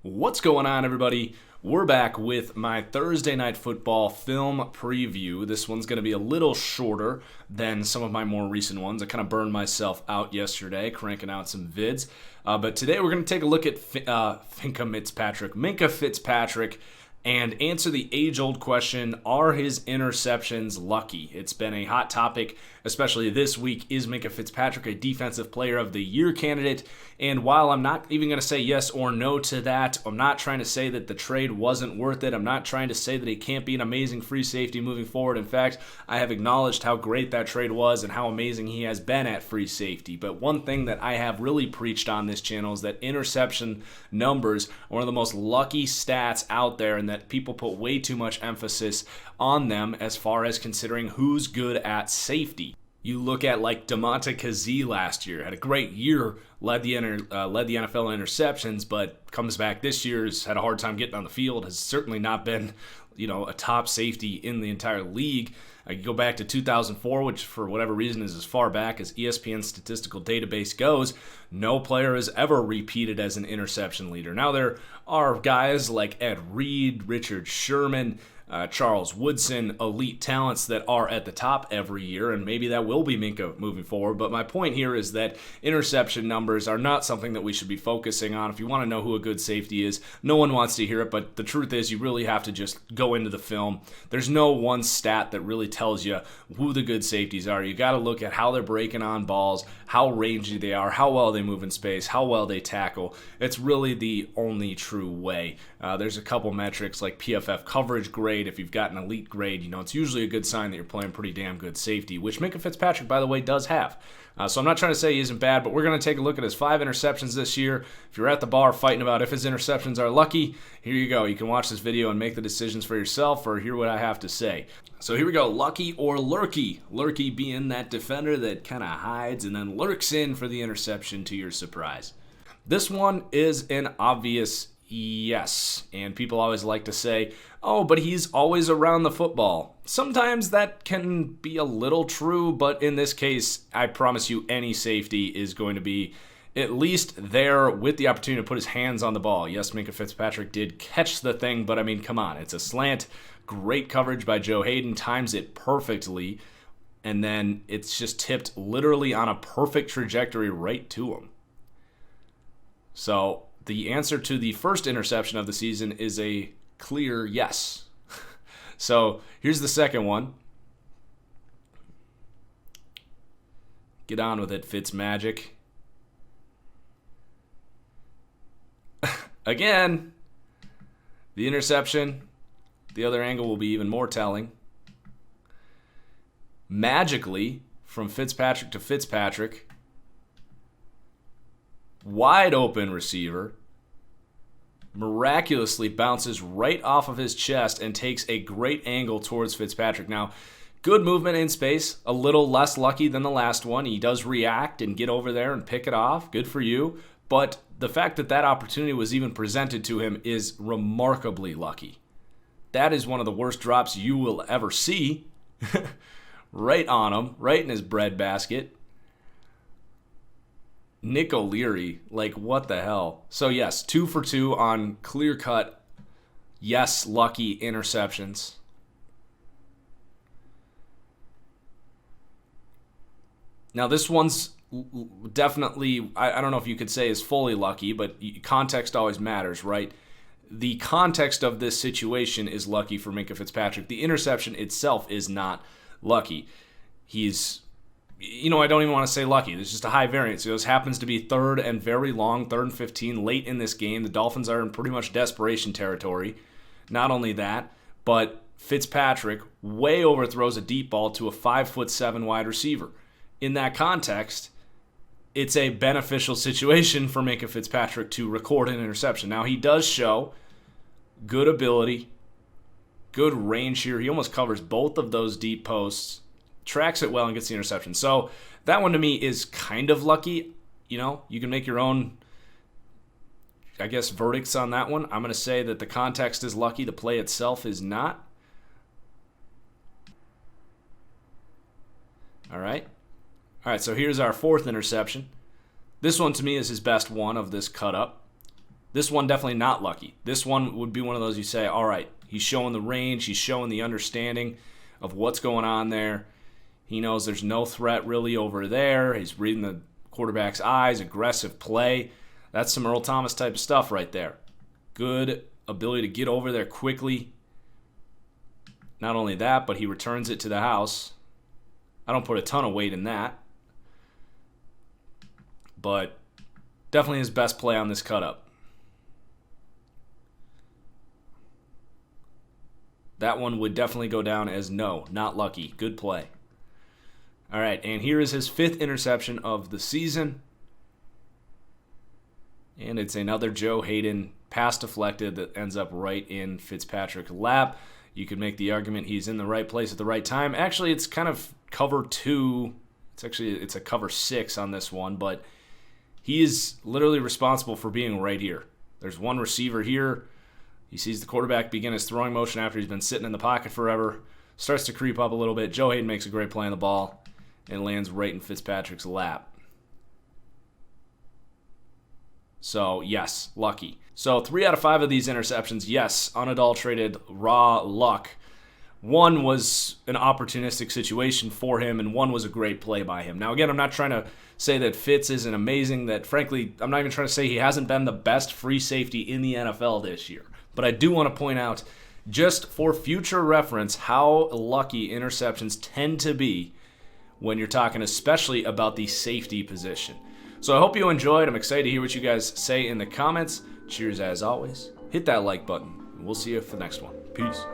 What's going on, everybody? We're back with my Thursday Night Football film preview. This one's going to be a little shorter than some of my more recent ones. I kind of burned myself out yesterday cranking out some vids. But today we're going to take a look at Minkah Fitzpatrick and answer the age-old question, are his interceptions lucky? It's been a hot topic, especially this week. Is Minkah Fitzpatrick a Defensive Player of the Year candidate? And while I'm not even going to say yes or no to that, I'm not trying to say that the trade wasn't worth it. I'm not trying to say that he can't be an amazing free safety moving forward. In fact, I have acknowledged how great that trade was and how amazing he has been at free safety. But one thing that I have really preached on this channel is that interception numbers are one of the most lucky stats out there, and that people put way too much emphasis on them as far as considering who's good at safety. You look at like DeMonte Kazee last year, had a great year, led the NFL in interceptions, but comes back this year, has had a hard time getting on the field, has certainly not been, a top safety in the entire league. I go back to 2004, which for whatever reason is as far back as ESPN's statistical database goes. No player has ever repeated as an interception leader. Now there are guys like Ed Reed, Richard Sherman, Charles Woodson, elite talents that are at the top every year, and maybe that will be Minkah moving forward. But my point here is that interception numbers are not something that we should be focusing on. If you want to know who a good safety is, no one wants to hear it, but the truth is you really have to just go into the film. There's no one stat that really tells you who the good safeties are. You got to look at how they're breaking on balls, how rangy they are, how well they move in space, how well they tackle. It's really the only true way. There's a couple metrics like PFF coverage grade. If you've got an elite grade, it's usually a good sign that you're playing pretty damn good safety, which Minkah Fitzpatrick, by the way, does have. So I'm not trying to say he isn't bad, but we're going to take a look at his 5 interceptions this year. If you're at the bar fighting about if his interceptions are lucky, here you go. You can watch this video and make the decisions for yourself, or hear what I have to say. So here we go, lucky or lurky. Lurky being that defender that kind of hides and then lurks in for the interception to your surprise. This one is an obvious yes, and people always like to say, oh, but he's always around the football. Sometimes that can be a little true, but in this case, I promise you any safety is going to be at least there with the opportunity to put his hands on the ball. Yes, Minkah Fitzpatrick did catch the thing, but I mean, come on, it's a slant. Great coverage by Joe Hayden, times it perfectly, and then it's just tipped literally on a perfect trajectory right to him. So the answer to the first interception of the season is a clear yes. So here's the second one. Get on with it, Fitzmagic. Again, the interception. The other angle will be even more telling. Magically, from Fitzpatrick to Fitzpatrick, wide open receiver, miraculously bounces right off of his chest and takes a great angle towards Fitzpatrick. Now, good movement in space, a little less lucky than the last one. He does react and get over there and pick it off. Good for you. But the fact that that opportunity was even presented to him is remarkably lucky. That is one of the worst drops you will ever see. Right on him, right in his breadbasket. Nick O'Leary, like what the hell? So yes, 2 for 2 on clear-cut, yes, lucky interceptions. Now this one's definitely, I don't know if you could say is fully lucky, but context always matters, right? The context of this situation is lucky for Minkah Fitzpatrick. The interception itself is not lucky. He's, I don't even want to say lucky. There's just a high variance. This happens to be third and very long, 3rd and 15, late in this game. The Dolphins are in pretty much desperation territory. Not only that, but Fitzpatrick way overthrows a deep ball to a 5'7" wide receiver. In that context, it's a beneficial situation for Minkah Fitzpatrick to record an interception. Now, he does show good ability, good range here. He almost covers both of those deep posts, tracks it well, and gets the interception. So that one to me is kind of lucky. You can make your own, verdicts on that one. I'm going to say that the context is lucky. The play itself is not. All right. All right, so here's our fourth interception. This one to me is his best one of this cut up. This one definitely not lucky. This one would be one of those you say, all right, he's showing the range, he's showing the understanding of what's going on there. He knows there's no threat really over there. He's reading the quarterback's eyes, aggressive play. That's some Earl Thomas type of stuff right there. Good ability to get over there quickly. Not only that, but he returns it to the house. I don't put a ton of weight in that. But definitely his best play on this cut up. That one would definitely go down as no, not lucky. Good play. All right, and here is his fifth interception of the season. And it's another Joe Hayden pass deflected that ends up right in Fitzpatrick's lap. You could make the argument he's in the right place at the right time. Actually, it's kind of cover 2. It's a cover 6 on this one, but he is literally responsible for being right here. There's one receiver here. He sees the quarterback begin his throwing motion after he's been sitting in the pocket forever. Starts to creep up a little bit. Joe Hayden makes a great play on the ball and lands right in Fitzpatrick's lap. So, yes, lucky. So, 3 out of 5 of these interceptions, yes, unadulterated, raw luck. One was an opportunistic situation for him, and one was a great play by him. Now, again, I'm not trying to say that Fitz isn't amazing, that frankly, I'm not even trying to say he hasn't been the best free safety in the NFL this year. But I do want to point out, just for future reference, how lucky interceptions tend to be when you're talking especially about the safety position. So I hope you enjoyed. I'm excited to hear what you guys say in the comments. Cheers as always. Hit that like button. We'll see you for the next one. Peace.